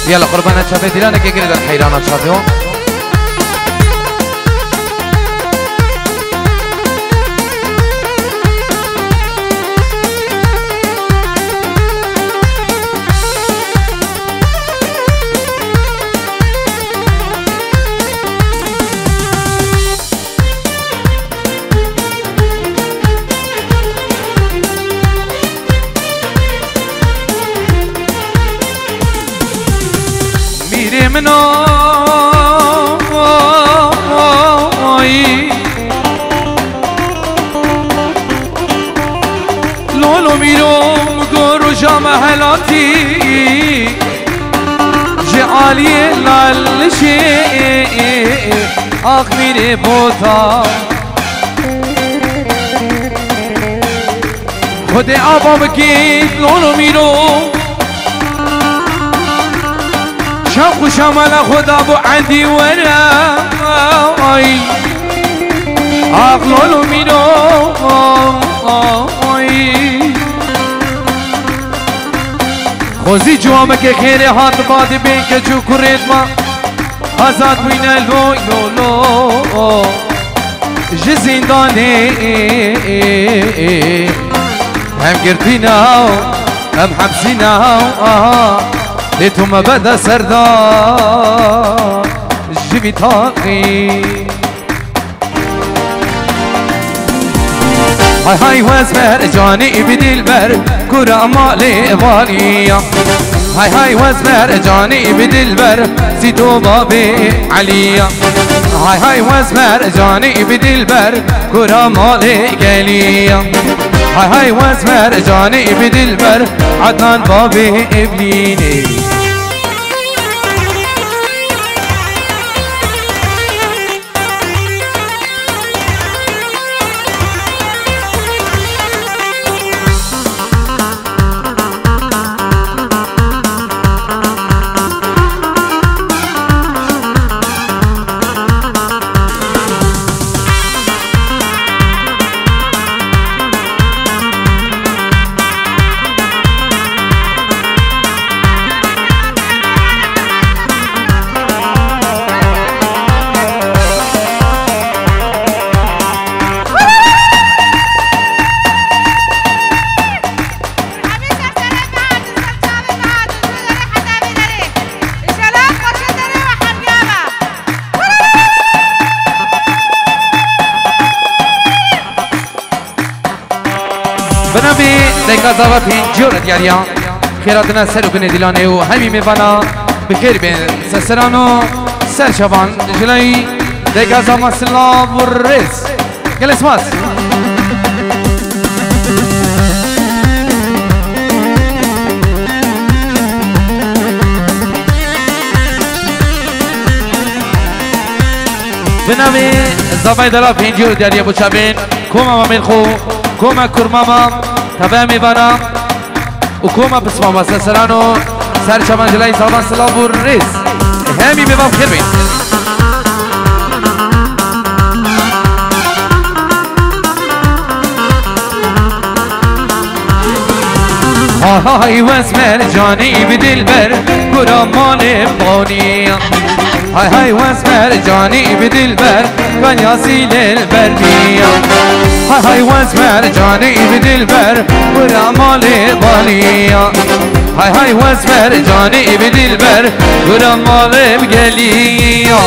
يلا قربانا شافي ديلانا كي قريد الحيرانة شافيو لولو میروم گرو جام هلاتی جعالی لالشی آخ میره بوتا خود آبا بگید لولو میروم شام خوشم على خدا بو عندي وراي اغلو مينو خوزي جوامك خيري هات بادي بينك جو كريت ما هزات بين اللو لو جزينداني هم قرتينا هم حبسينا ليتهم بدا سردار جيبي طاقي هاي هاي وزمر جاني بدل بر كرة مالي بالية هاي هاي وزمر جاني بدل بر سيدو بابي عليا هاي هاي وزمر جاني بدل بر كرة مالي قلية هاي هاي وزمر جاني بدل بر عدنان بابي ابنيني بنابي ديكا زاواتين جورة دياليا خيراتنا سرو بن ديلاني وهمي ميفانا بخير بين سسرانو سر شبان جلاي ديكا زاما سلا والرز قال اسماس بنابي زاوای دلا پنجور دياليا بو شابين كوما من خو كوما كرماما تبامي بنا وكوما بسماما سسرانو سر شمان جلاي زاوان سلا والرز همي ميفان بخير بين هاي واسمر جاني بدلبر كرمان باني هاي هاي واسمر جاني بدلبر كان ياسين البرمية هاي هاي واسمر جاني بدلبر كرمان باني هاي هاي واسمر جاني بدلبر كرمان بقلية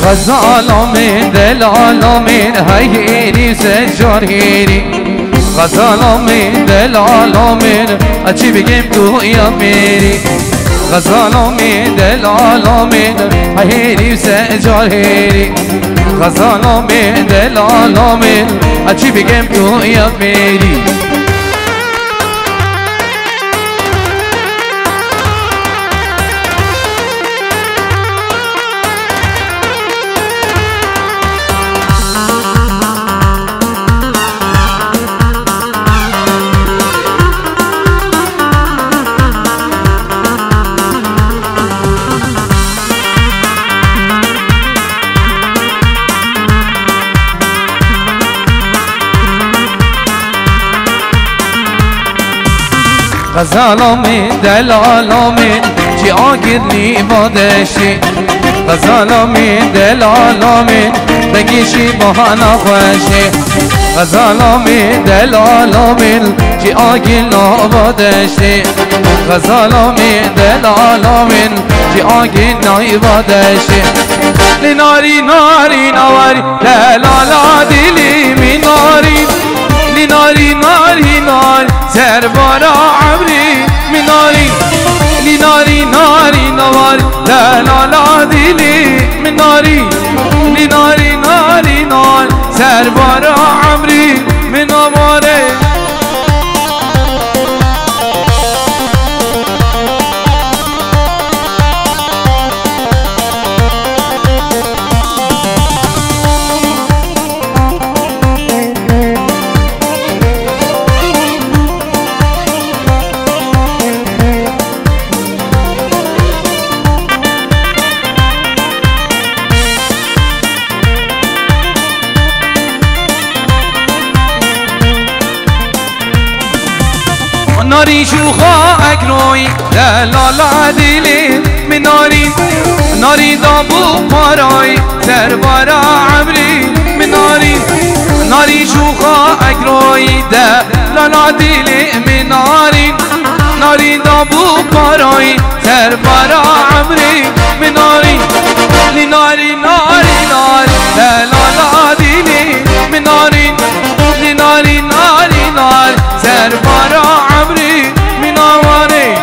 غزال من دلال من هيري سجار هيري غزال من دلال من اچی بگیم تو یا میری غزال من دلال من هيري سجار هيري غزال من دلال من اچی بگیم تو یا میری غزالا من دلالا من چی آگیرنی بادشی غزالا من دلالا من بگیشی بهانا خوشی غزالا من دلالا من چی آگیرنا بادشی غزالا من دلالا من چی آگیرنا بادشی لناری ناری نواری دلالا دلی می ناری لناری ناری ناری سربارا عمری مناری لناری ناری نواری دلالا دلی مناری لناری ناری ناری سربارا عمری منواره ناری شوخا اگروی دلالا دلی مناری ناری دابو پارای سربارا عمری مناری ناری شوخا اگروی دلالا دلی مناری ناری دابو پارای سربارا عمری مناری لناری ناری ناری دلالا دلی مناری لناری ناری ناری سربارا عمری منواری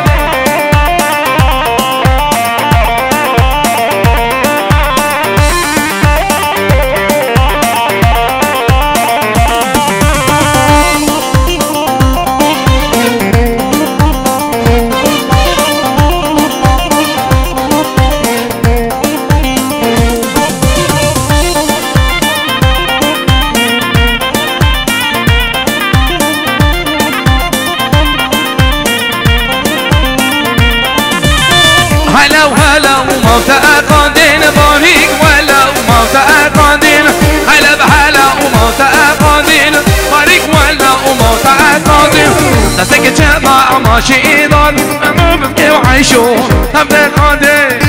هلا وهلا وموتى قادين باريك ولا وموتى قادين هلا بهلا وموتى قادين باريك ولا وموتى قادين نسك جماعة ماشي إيضان أمو ببكي وعيشو تبدأ قادين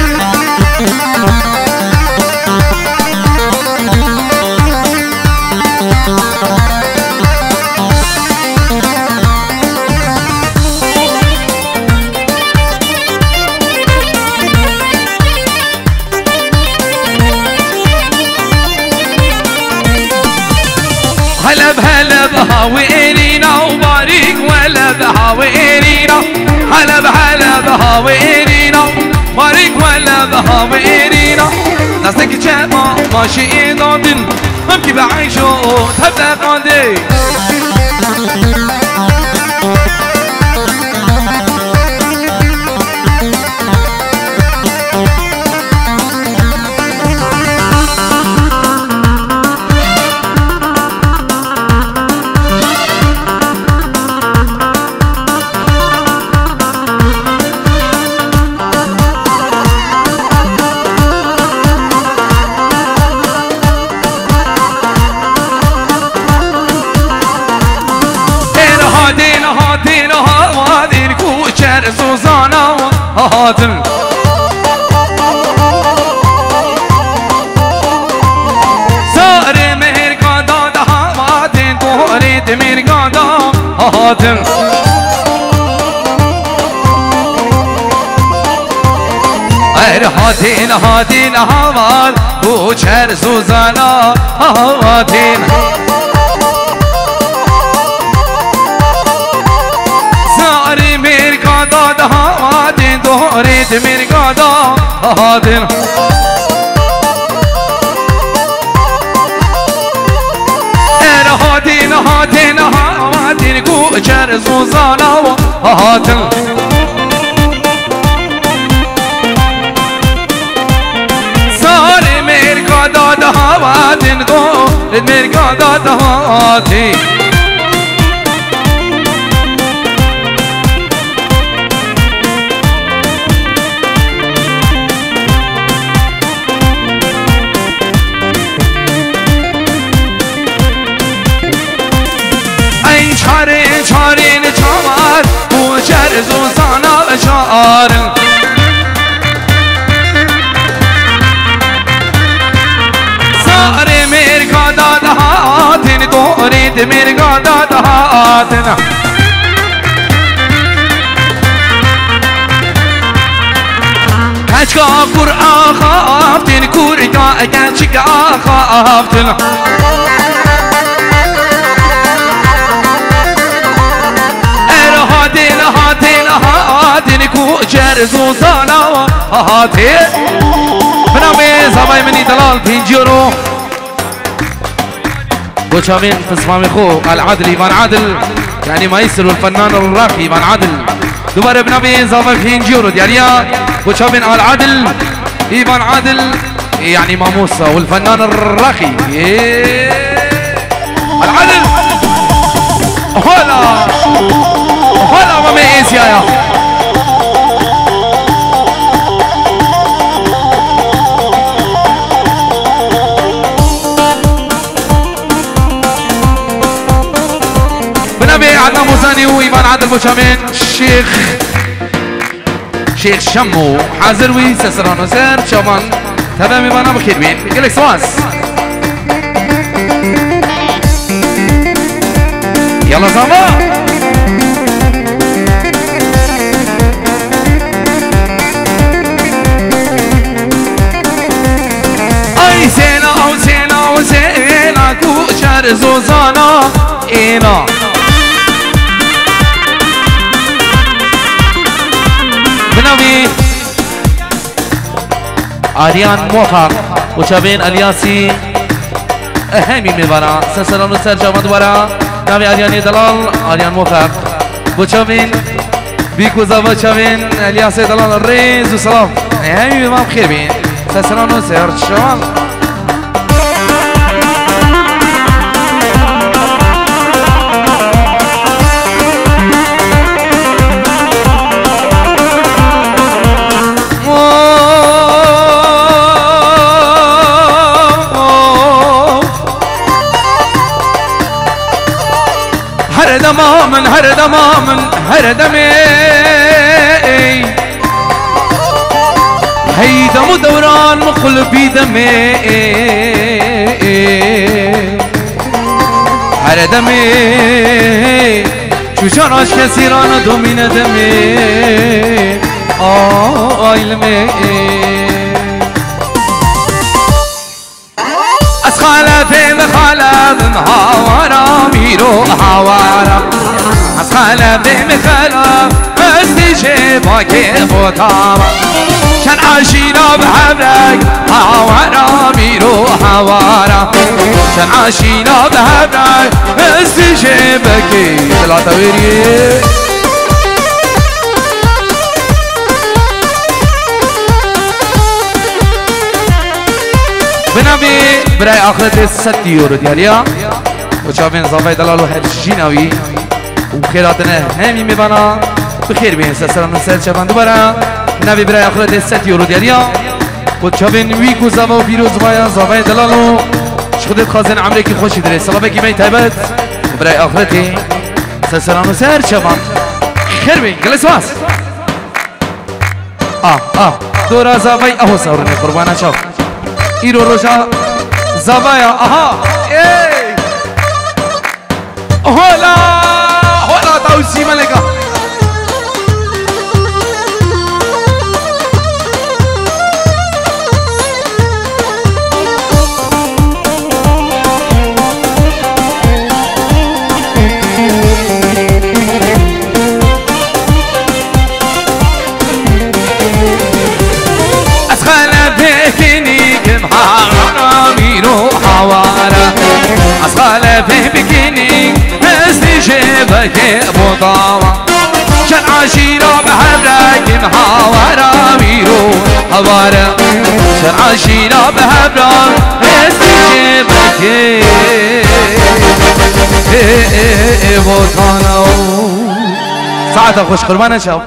هلا بهلا بهاويرينا وباريك ولا بهاويرينا هلا بهلا بهاويرينا باريك ولا بهاويرينا ناسك جماعة ماشي إيضادن ممكن بعيشو تبدأ قادي سوزانا هاتن سار مهر قادا دهاماتن توری دمیر قادا هاتن هر هات هاتين هاتين هوال بوچر سوزانا هاتين ساری مرگا داد هاتين دورید مرگا داد هاتين هاتين هاتين هاتين بوچر سوزانا هاتين داد هاتين دورید مرگا داد هاتين این چارین چارین چامر بوچر زوزانا بشارن ساری مرگا داد هاتین دورید مرگا داد هاتین کچکا قرآن خوافتین کورگا کچکا خوافتین هاتين هاتين هاتين كوچر زوزانا هاتين بنامي زباي مني دلال 5 يورو بوشامين تصمامي خو العادل ايفان عادل يعني مايسترو الفنان الراقي ايفان عادل دوباره بنامي زباي 5 يورو دياليا بوشامين العادل ايفان عادل يعني ماموسا والفنان الراقي العادل هلا هلا ما ميز يا بنبي عدنا موزاني وإيمان عادل بوشامين شيخ شمو حاضر وي سسرانو سر شمان تمام إيمانا بخير بين قلك سواس يلا زمان زينا كوشر زوزانا إينا بنوي آريان موفق وشابين الياسي أهمي مبارا سسرانو سرجا مدورا نوي آرياني دلال آريان موفق وشابين بيكو زابا شابين الياسي دلال الرئيس وسلام أهمي مبارا بخير بين سسرانو سرجا هردمامن هردمامن هردمي هيدم دوران مقلبي دمي هردمي شو جراش كثيران دومين دمي آيلمي خالفين خالفين هاورا ميرو هاورا خالفين خالف استجيبا كيف وطابا كان عاشينا بحبرك هاورا ميرو هاورا كان عاشينا بحبرك استجيبا كيف لا توريه بنبي براي آخرت 6 يورو دياليا وشافين صافي دلالو هرجيناوي وخيراتنا همي مبانا بخير بين سلام نسال شافان دوبارا نبي براي آخرت 6 يورو دياليا وشافين ويكو زاوا وفيروز بايا صافي دلالو شخدت خازن عمريكي خوشي دري سلامكي مي تايبت براي آخرتي سلام نسال شافان خير بين جلس واس دورا صافي اهو صورني قربانا شاف إيرو روشا زبايا ايه هولا هولا توسي ملكا جيبك بطاوة شن عشيرة بهبرك محاورة ميرو هوارة شن عشيرة بهبرك جيبك بطاوة ساعتها خوش قربانة شاف